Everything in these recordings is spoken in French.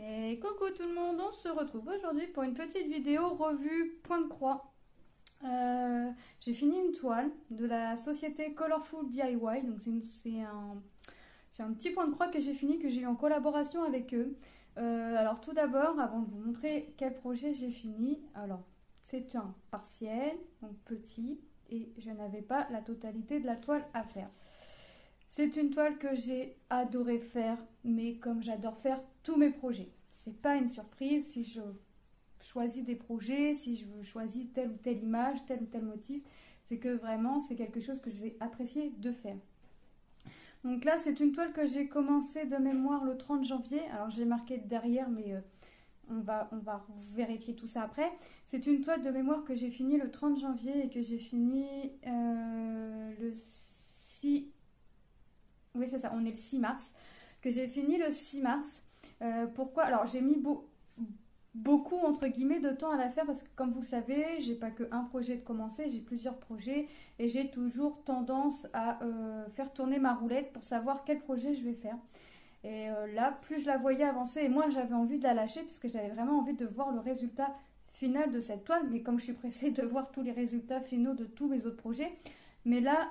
Et coucou tout le monde, on se retrouve aujourd'hui pour une petite vidéo revue point de croix. J'ai fini une toile de la société Colorful DIY, donc c'est un petit point de croix que j'ai fini, que j'ai eu en collaboration avec eux. Alors tout d'abord, avant de vous montrer quel projet j'ai fini, alors c'est un partiel, donc petit, et je n'avais pas la totalité de la toile à faire. C'est une toile que j'ai adoré faire, mais comme j'adore faire tous mes projets. C'est pas une surprise si je choisis des projets, si je choisis telle ou telle image, tel ou tel motif. C'est que vraiment, c'est quelque chose que je vais apprécier de faire. Donc là, c'est une toile que j'ai commencé de mémoire le 30 janvier. Alors j'ai marqué derrière, mais on va vérifier tout ça après. C'est une toile de mémoire que j'ai fini le 30 janvier et que j'ai fini le 6... Oui, c'est ça, on est le 6 mars. Que j'ai fini le 6 mars. Pourquoi? Alors, j'ai mis beaucoup, entre guillemets, de temps à la faire parce que, comme vous le savez, j'ai pas qu'un projet de commencer, j'ai plusieurs projets et j'ai toujours tendance à faire tourner ma roulette pour savoir quel projet je vais faire. Et là, plus je la voyais avancer, et moi, j'avais envie de la lâcher parce que j'avais vraiment envie de voir le résultat final de cette toile. Mais comme je suis pressée de voir tous les résultats finaux de tous mes autres projets, mais là...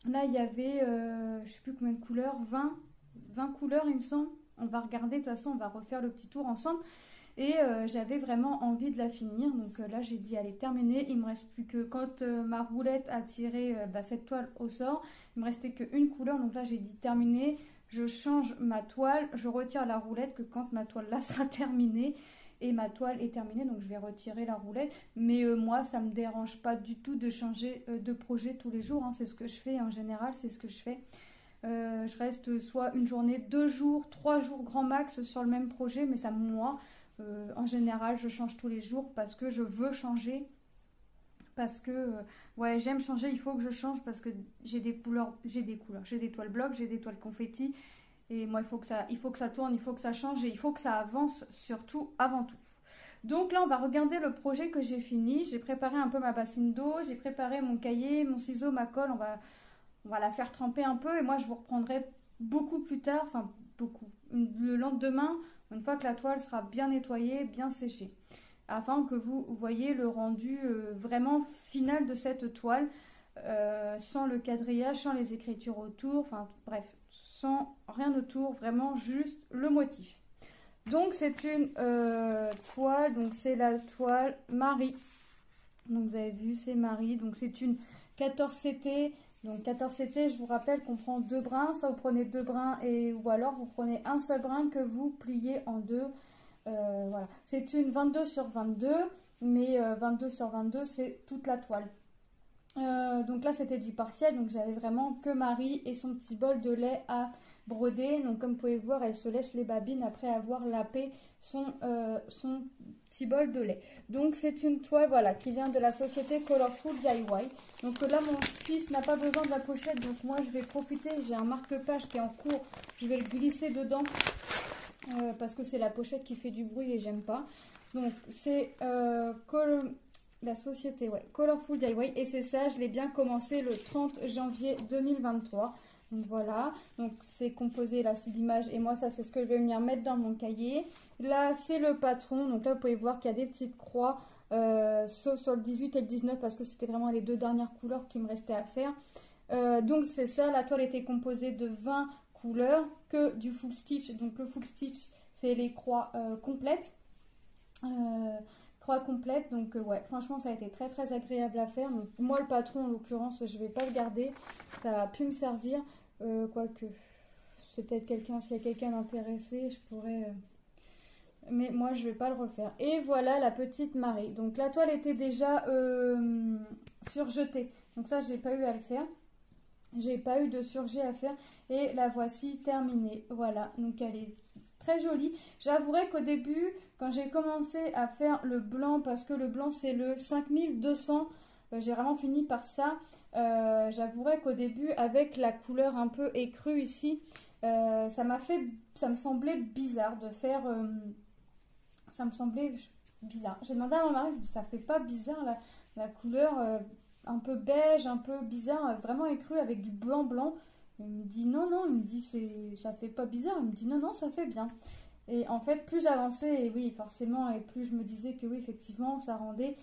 Là, il y avait, je ne sais plus combien de couleurs, 20 couleurs, il me semble. On va regarder, de toute façon, on va refaire le petit tour ensemble. Et j'avais vraiment envie de la finir. Donc là, j'ai dit, allez, terminer. Il me reste plus que, quand ma roulette a tiré cette toile au sort, il me restait qu'une couleur. Donc là, j'ai dit, terminer. Je change ma toile, je retire la roulette, que quand ma toile là sera terminée. Et ma toile est terminée, donc je vais retirer la roulette. Mais moi, ça ne me dérange pas du tout de changer de projet tous les jours. Hein. C'est ce que je fais en général, c'est ce que je fais. Je reste soit une journée, 2 jours, 3 jours grand max sur le même projet. Mais ça, moi, en général, je change tous les jours parce que je veux changer. Parce que, ouais, j'aime changer, il faut que je change parce que j'ai des couleurs, j'ai des toiles blocs, j'ai des toiles confetti. Et moi, il faut que ça tourne, il faut que ça change et il faut que ça avance surtout avant tout. Donc là, on va regarder le projet que j'ai fini. J'ai préparé un peu ma bassine d'eau, j'ai préparé mon cahier, mon ciseau, ma colle. On va la faire tremper un peu et moi, je vous reprendrai beaucoup plus tard, enfin beaucoup, le lendemain, une fois que la toile sera bien nettoyée, bien séchée, afin que vous voyez le rendu vraiment final de cette toile, sans le quadrillage, sans les écritures autour, enfin bref, sans rien autour, vraiment juste le motif. Donc c'est une toile, donc c'est la toile Marie. Donc vous avez vu, c'est Marie, donc c'est une 14 CT. Donc 14 CT, je vous rappelle qu'on prend 2 brins, soit vous prenez 2 brins ou alors vous prenez un seul brin que vous pliez en deux. Voilà, c'est une 22 sur 22, mais 22 sur 22 c'est toute la toile. Donc là c'était du partiel, donc j'avais vraiment que Marie et son petit bol de lait à broder. Donc comme vous pouvez voir, elle se lèche les babines après avoir lapé son petit bol de lait. Donc c'est une toile, voilà, qui vient de la société Colorful DIY. Donc là mon fils n'a pas besoin de la pochette, donc moi je vais profiter, j'ai un marque-page qui est en cours, je vais le glisser dedans parce que c'est la pochette qui fait du bruit et j'aime pas. Donc c'est la société, ouais, Colorful DIY, et c'est ça, je l'ai bien commencé le 30 janvier 2023. Donc voilà, donc c'est composé, là c'est l'image, et moi ça c'est ce que je vais venir mettre dans mon cahier. Là c'est le patron, donc là vous pouvez voir qu'il y a des petites croix, sauf sur le 18 et le 19 parce que c'était vraiment les 2 dernières couleurs qui me restaient à faire. Donc c'est ça, la toile était composée de 20 couleurs, que du full stitch. Donc le full stitch c'est les croix complètes. Croix complète, donc ouais, franchement ça a été très très agréable à faire. Donc moi le patron en l'occurrence je vais pas le garder, ça va plus me servir, quoique c'est peut-être quelqu'un, s'il y a quelqu'un d'intéressé je pourrais, mais moi je vais pas le refaire. Et voilà la petite Marie, donc la toile était déjà surjetée, donc ça j'ai pas eu à le faire, j'ai pas eu de surjet à faire, et la voici terminée. Voilà, donc elle est très jolie. J'avouerai qu'au début, quand j'ai commencé à faire le blanc, parce que le blanc c'est le 5200, j'ai vraiment fini par ça. J'avouerai qu'au début, avec la couleur un peu écrue ici, ça me semblait bizarre de faire. Ça me semblait bizarre. J'ai demandé à mon mari, je lui ai dit, ça fait pas bizarre la couleur un peu beige, un peu bizarre, vraiment écrue avec du blanc blanc. Il me dit non, non, il me dit ça fait pas bizarre, il me dit non, non, ça fait bien. Et en fait, plus j'avançais, et oui, forcément, et plus je me disais que oui, effectivement, ça rendait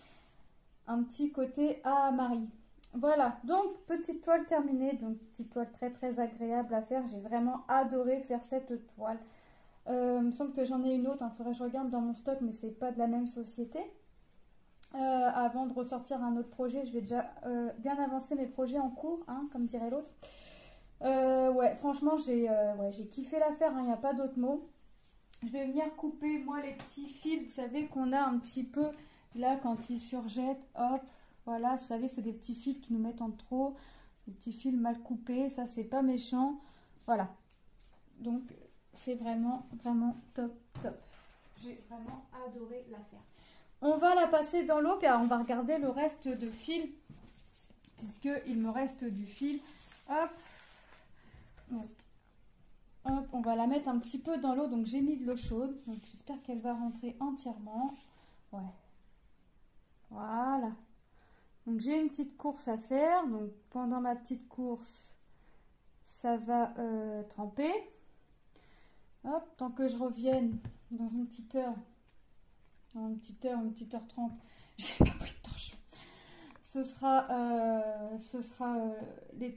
un petit côté à Marie. Voilà, donc petite toile terminée, donc petite toile très très agréable à faire. J'ai vraiment adoré faire cette toile. Il me semble que j'en ai une autre, il faudrait que je regarde dans mon stock, mais c'est pas de la même société. Avant de ressortir un autre projet, je vais déjà bien avancer mes projets en cours, hein, comme dirait l'autre. Ouais, franchement, j'ai kiffé l'affaire, il n'y a pas d'autre mot. Je vais venir couper, moi, les petits fils, vous savez, qu'on a un petit peu, là, quand ils surjettent, hop, voilà, vous savez, c'est des petits fils qui nous mettent en trop, des petits fils mal coupés, ça, c'est pas méchant, voilà. Donc, c'est vraiment, vraiment top, top. J'ai vraiment adoré l'affaire. On va la passer dans l'eau, puis on va regarder le reste de fil, puisqu'il me reste du fil. Hop. Donc, hop, on va la mettre un petit peu dans l'eau. Donc, j'ai mis de l'eau chaude. Donc, j'espère qu'elle va rentrer entièrement. Ouais. Voilà. Donc, j'ai une petite course à faire. Donc, pendant ma petite course, ça va tremper. Hop, tant que je revienne dans une petite heure. Dans une petite heure 30, j'ai pas pris de torchon.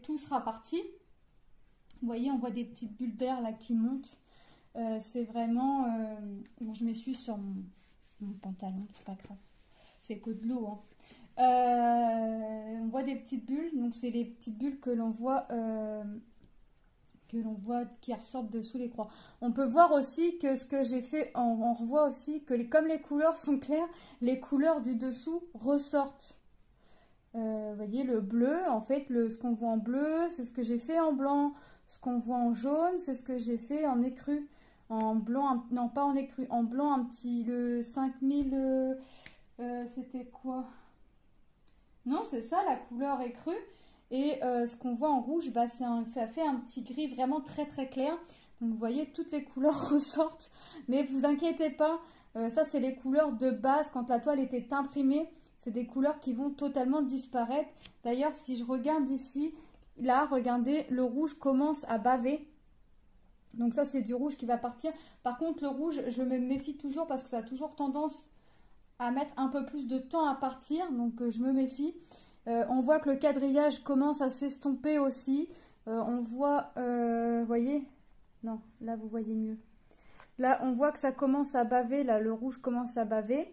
Tout sera parti. Vous voyez, on voit des petites bulles d'air là qui montent. C'est vraiment... bon, je m'essuie sur mon pantalon, c'est pas grave. C'est que de l'eau. Hein. On voit des petites bulles. Donc, c'est les petites bulles que l'on voit qui ressortent dessous les croix. On peut voir aussi que ce que j'ai fait, on revoit aussi que comme les couleurs sont claires, les couleurs du dessous ressortent. Vous voyez, le bleu, en fait, ce qu'on voit en bleu, c'est ce que j'ai fait en blanc. Ce qu'on voit en jaune, c'est ce que j'ai fait en écru. En blanc, non pas en écru, en blanc un petit, le 5000, c'était quoi? Non, c'est ça, la couleur écrue. Et ce qu'on voit en rouge, bah, ça fait un petit gris vraiment très très clair. Donc vous voyez, toutes les couleurs ressortent. Mais vous inquiétez pas, ça c'est les couleurs de base quand la toile était imprimée. C'est des couleurs qui vont totalement disparaître. D'ailleurs, si je regarde ici, là, regardez, le rouge commence à baver. Donc ça, c'est du rouge qui va partir. Par contre, le rouge, je me méfie toujours parce que ça a toujours tendance à mettre un peu plus de temps à partir. Donc je me méfie. On voit que le quadrillage commence à s'estomper aussi. On voit, voyez? Non, là vous voyez mieux. Là, on voit que ça commence à baver. Là, le rouge commence à baver.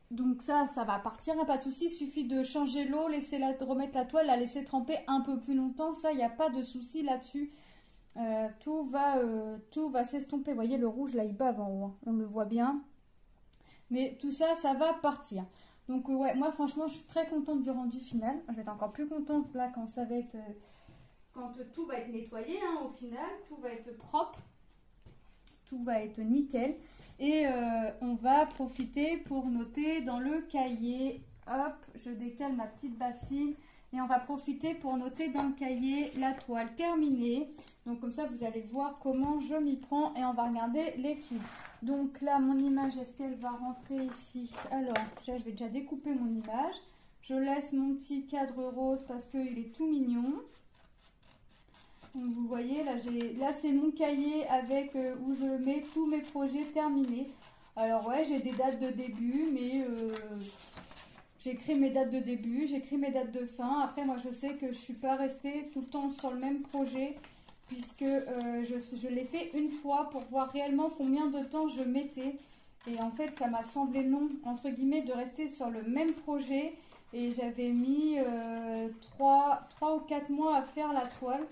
Donc ça va partir, pas de souci. Il suffit de changer l'eau, remettre la toile, la laisser tremper un peu plus longtemps. Ça, il n'y a pas de souci là-dessus. Tout va s'estomper. Vous voyez, le rouge, là, il bave en haut. Hein. On le voit bien. Mais tout ça, ça va partir. Donc ouais, moi franchement, je suis très contente du rendu final. Je vais être encore plus contente là quand ça va être, quand tout va être nettoyé. Hein, au final, tout va être propre, tout va être nickel. Et on va profiter pour noter dans le cahier. Hop, je décale ma petite bassine. Et on va profiter pour noter dans le cahier la toile terminée. Donc comme ça, vous allez voir comment je m'y prends. Et on va regarder les fils. Donc là, mon image, est-ce qu'elle va rentrer ici? Alors, je vais déjà découper mon image. Je laisse mon petit cadre rose parce qu'il est tout mignon. Donc vous voyez, là c'est mon cahier avec où je mets tous mes projets terminés. Alors ouais, j'ai des dates de début, mais j'écris mes dates de début, j'écris mes dates de fin. Après, moi, je sais que je ne suis pas restée tout le temps sur le même projet, puisque je l'ai fait une fois pour voir réellement combien de temps je mettais. Et en fait, ça m'a semblé long, entre guillemets, de rester sur le même projet. Et j'avais mis 3 ou 4 mois à faire la toile.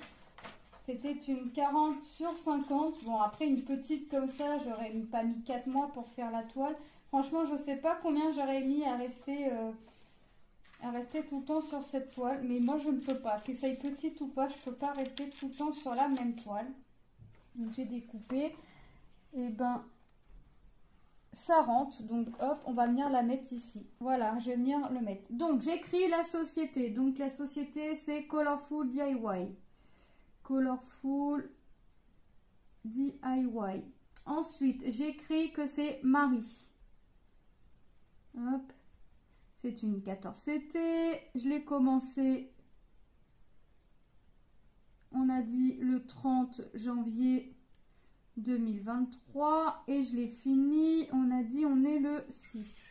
C'était une 40 sur 50. Bon, après, une petite comme ça, j'aurais pas mis 4 mois pour faire la toile. Franchement, je ne sais pas combien j'aurais mis à rester tout le temps sur cette toile. Mais moi, je ne peux pas. Qu'elle soit petite ou pas, je ne peux pas rester tout le temps sur la même toile. Donc, j'ai découpé. Et ben, ça rentre. Donc, hop, on va venir la mettre ici. Voilà, je vais venir le mettre. Donc, j'écris la société. Donc, la société, c'est Colorful DIY. Colorful DIY. Ensuite, j'écris que c'est Marie. Hop. C'est une 14CT. Je l'ai commencé, on a dit, le 30 janvier 2023 et je l'ai fini, on a dit on est le 6.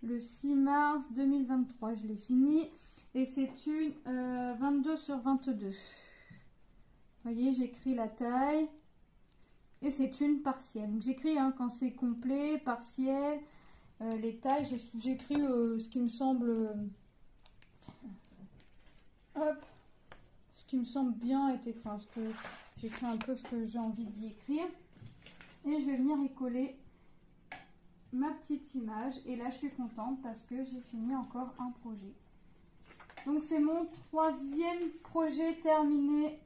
Le 6 mars 2023, je l'ai fini et c'est une 22 sur 22. Vous voyez, j'écris la taille et c'est une partielle. Donc j'écris hein, quand c'est complet, partiel, les tailles, j'écris ce qui me semble hop, ce qui me semble bien être écrit, enfin, j'écris un peu ce que j'ai envie d'y écrire et je vais venir y coller ma petite image et là je suis contente parce que j'ai fini encore un projet. Donc c'est mon 3e projet terminé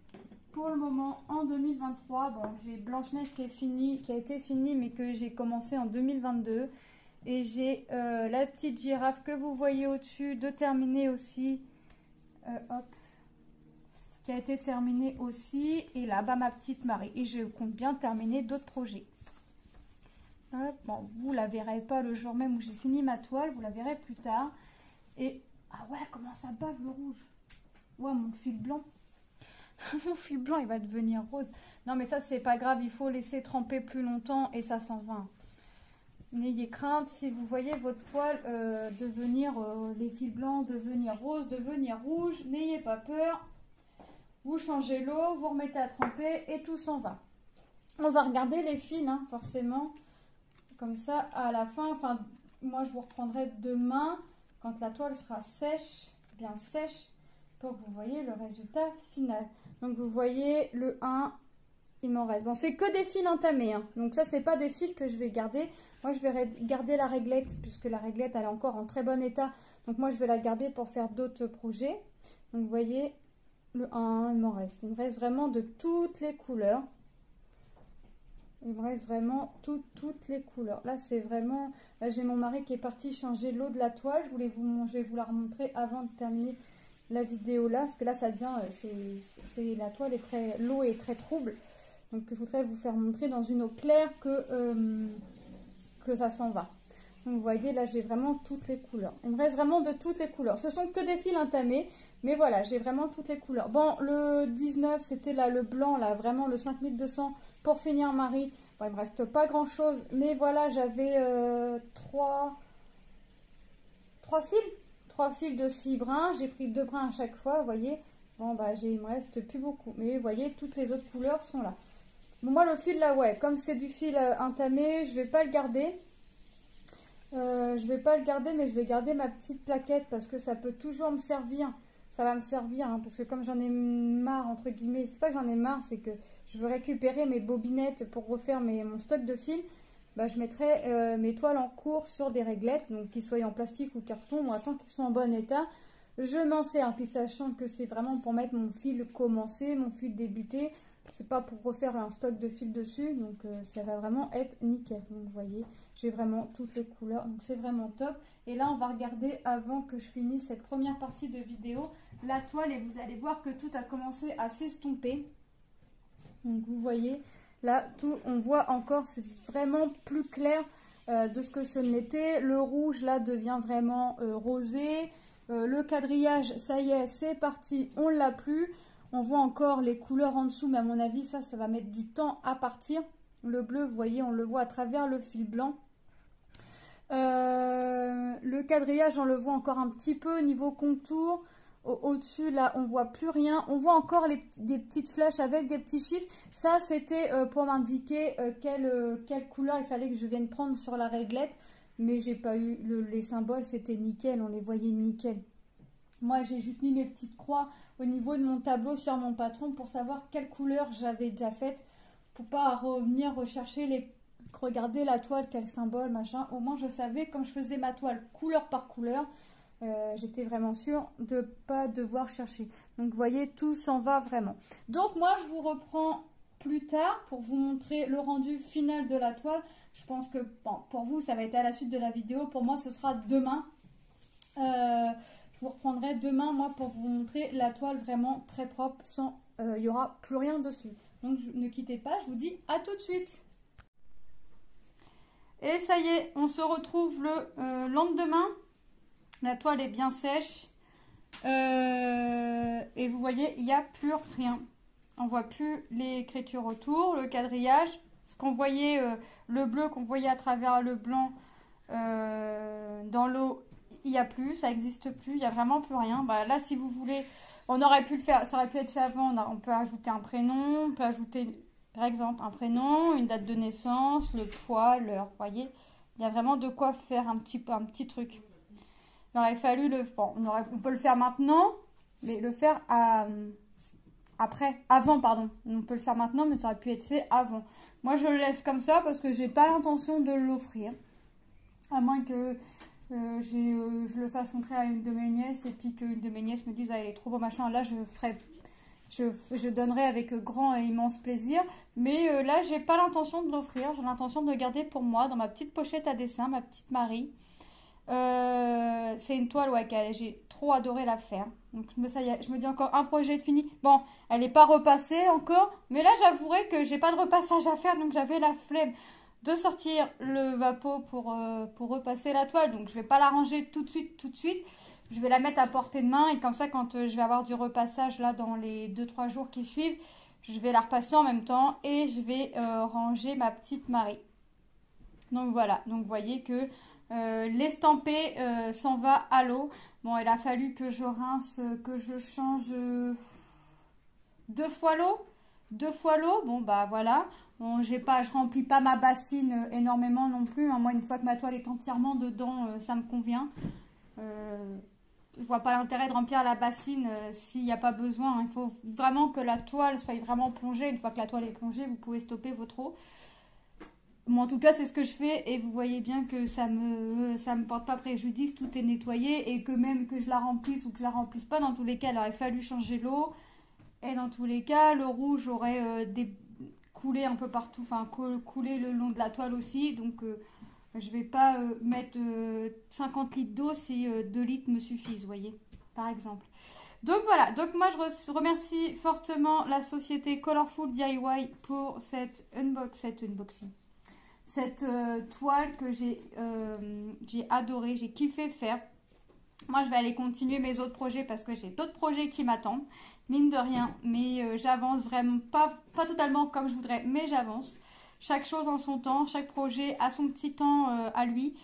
pour le moment en 2023. Bon, j'ai Blanche-Neige qui a été fini mais que j'ai commencé en 2022 et j'ai la petite girafe que vous voyez au-dessus de terminer aussi, hop, qui a été terminée aussi et là bas ma petite Marie et je compte bien terminer d'autres projets. Hop, bon, vous la verrez pas le jour même où j'ai fini ma toile, vous la verrez plus tard. Et ah ouais, comment ça bave le rouge. Ouais, mon fil blanc. Mon fil blanc, il va devenir rose. Non, mais ça, c'est pas grave, il faut laisser tremper plus longtemps et ça s'en va. N'ayez crainte, si vous voyez votre toile devenir, les fils blancs devenir rose, devenir rouge, n'ayez pas peur. Vous changez l'eau, vous remettez à tremper et tout s'en va. On va regarder les fils, hein, forcément. Comme ça, à la fin, enfin, moi, je vous reprendrai demain, quand la toile sera sèche, bien sèche, pour que vous voyez le résultat final. Donc, vous voyez le 1, il m'en reste. Bon, c'est que des fils entamés, hein. Donc, ça, c'est pas des fils que je vais garder. Moi, je vais garder la réglette, puisque la réglette, elle est encore en très bon état. Donc, moi, je vais la garder pour faire d'autres projets. Donc, vous voyez, le 1, il m'en reste. Il me reste vraiment de toutes les couleurs. Il me reste vraiment toutes les couleurs. Là, c'est vraiment... Là, j'ai mon mari qui est parti changer l'eau de la toile. Je vais vous la remontrer avant de terminer la vidéo là. Parce que là, ça devient... la toile est très... L'eau est très trouble. Donc, je voudrais vous faire montrer dans une eau claire que ça s'en va. Donc, vous voyez, là, j'ai vraiment toutes les couleurs. Il me reste vraiment de toutes les couleurs. Ce sont que des fils entamés. Mais voilà, j'ai vraiment toutes les couleurs. Bon, le 19, c'était là le blanc, là, vraiment le 5200 pour finir Marie. Bon, il me reste pas grand chose, mais voilà, j'avais 3 fils de 6 brins. J'ai pris 2 brins à chaque fois, vous voyez. Bon, bah, il me reste plus beaucoup. Mais vous voyez, toutes les autres couleurs sont là. Bon, moi, le fil là, ouais, comme c'est du fil entamé, je vais pas le garder. Je vais pas le garder, mais je vais garder ma petite plaquette parce que ça peut toujours me servir. Ça va me servir, hein, parce que comme j'en ai marre, entre guillemets, c'est pas que j'en ai marre, c'est que je veux récupérer mes bobinettes pour refaire mon stock de fils. Bah, je mettrai mes toiles en cours sur des réglettes, donc qu'ils soient en plastique ou carton, moi, tant qu'ils sont en bon état. Je m'en sers, puis sachant que c'est vraiment pour mettre mon fil commencé, mon fil débuté. C'est pas pour refaire un stock de fils dessus, donc ça va vraiment être nickel. Donc vous voyez, j'ai vraiment toutes les couleurs, donc c'est vraiment top. Et là, on va regarder, avant que je finisse cette première partie de vidéo, la toile, et vous allez voir que tout a commencé à s'estomper. Donc vous voyez, là, tout, on voit encore, c'est vraiment plus clair de ce que ce n'était. Le rouge, là, devient vraiment rosé. Le quadrillage, ça y est, c'est parti, on l'a plus. On voit encore les couleurs en dessous, mais à mon avis, ça va mettre du temps à partir. Le bleu, vous voyez, on le voit à travers le fil blanc. Le quadrillage, on le voit encore un petit peu niveau contour. Au-dessus, là, on voit plus rien. On voit encore des petites flèches avec des petits chiffres. Ça, c'était pour m'indiquer quelle couleur il fallait que je vienne prendre sur la réglette. Mais j'ai pas eu les symboles, c'était nickel. On les voyait nickel. Moi, j'ai juste mis mes petites croix au niveau de mon tableau sur mon patron pour savoir quelle couleur j'avais déjà faite. Pour pas revenir rechercher regarder la toile, quel symbole, machin. Au moins, je savais, comme je faisais ma toile couleur par couleur, j'étais vraiment sûre de ne pas devoir chercher. Donc, vous voyez, tout s'en va vraiment. Donc, moi, je vous reprends plus tard pour vous montrer le rendu final de la toile. Je pense que, bon, pour vous, ça va être à la suite de la vidéo. Pour moi, ce sera demain. Je vous reprendrai demain, moi, pour vous montrer la toile vraiment très propre, sans, il n'y aura plus rien dessus. Donc, ne quittez pas, je vous dis à tout de suite. Et ça y est, on se retrouve le lendemain. La toile est bien sèche. Et vous voyez, il n'y a plus rien. On voit plus l'écriture autour, le quadrillage. Ce qu'on voyait, le bleu qu'on voyait à travers le blanc dans l'eau, il n'y a plus, ça n'existe plus, il n'y a vraiment plus rien. Bah, là, si vous voulez, on aurait pu le faire, ça aurait pu être fait avant. On peut ajouter un prénom, on peut ajouter par exemple un prénom, une date de naissance, le poids, l'heure. Vous voyez, il y a vraiment de quoi faire un petit truc. Il aurait fallu le... Bon, on peut le faire maintenant, mais le faire avant, pardon. On peut le faire maintenant, mais ça aurait pu être fait avant. Moi, je le laisse comme ça parce que j'ai pas l'intention de l'offrir. À moins que je le fasse montrer à une de mes nièces et puis qu'une de mes nièces me dise, ah, il est trop beau, machin. Là, je donnerai avec grand et immense plaisir. Mais là, j'ai pas l'intention de l'offrir. J'ai l'intention de le garder pour moi dans ma petite pochette à dessin, ma petite Marie. C'est une toile, ouais, j'ai trop adoré la faire. Donc ça y est, je me dis encore un projet de fini. Bon, elle n'est pas repassée encore, mais là j'avouerai que j'ai pas de repassage à faire, donc j'avais la flemme de sortir le vapeau pour repasser la toile. Donc je vais pas la ranger tout de suite. Je vais la mettre à portée de main et comme ça quand je vais avoir du repassage là dans les 2-3 jours qui suivent, je vais la repasser en même temps et je vais ranger ma petite Marie. Donc voilà, donc vous voyez que l'estampé s'en va à l'eau. Bon, il a fallu que je rince, que je change 2 fois l'eau. 2 fois l'eau, bon bah voilà. Bon, je remplis pas ma bassine énormément non plus. Hein. Moi, une fois que ma toile est entièrement dedans, ça me convient. Je vois pas l'intérêt de remplir la bassine s'il n'y a pas besoin. Hein. Il faut vraiment que la toile soit vraiment plongée. Une fois que la toile est plongée, vous pouvez stopper votre eau. Moi, en tout cas, c'est ce que je fais et vous voyez bien que ça me porte pas préjudice, tout est nettoyé et que même que je la remplisse ou que je la remplisse pas, dans tous les cas, il aurait fallu changer l'eau et dans tous les cas, le rouge aurait coulé un peu partout, enfin coulé le long de la toile aussi, donc je vais pas mettre 50 litres d'eau si 2 litres me suffisent, vous voyez, par exemple. Donc voilà, donc moi je remercie fortement la société Colorful DIY pour cette unboxing. Cette toile que j'ai adoré, j'ai kiffé faire. Moi, je vais aller continuer mes autres projets parce que j'ai d'autres projets qui m'attendent, mine de rien. Mais j'avance vraiment, pas totalement comme je voudrais, mais j'avance. Chaque chose en son temps, chaque projet a son petit temps à lui,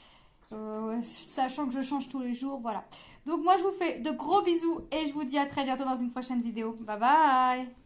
sachant que je change tous les jours, voilà. Donc moi, je vous fais de gros bisous et je vous dis à très bientôt dans une prochaine vidéo. Bye bye!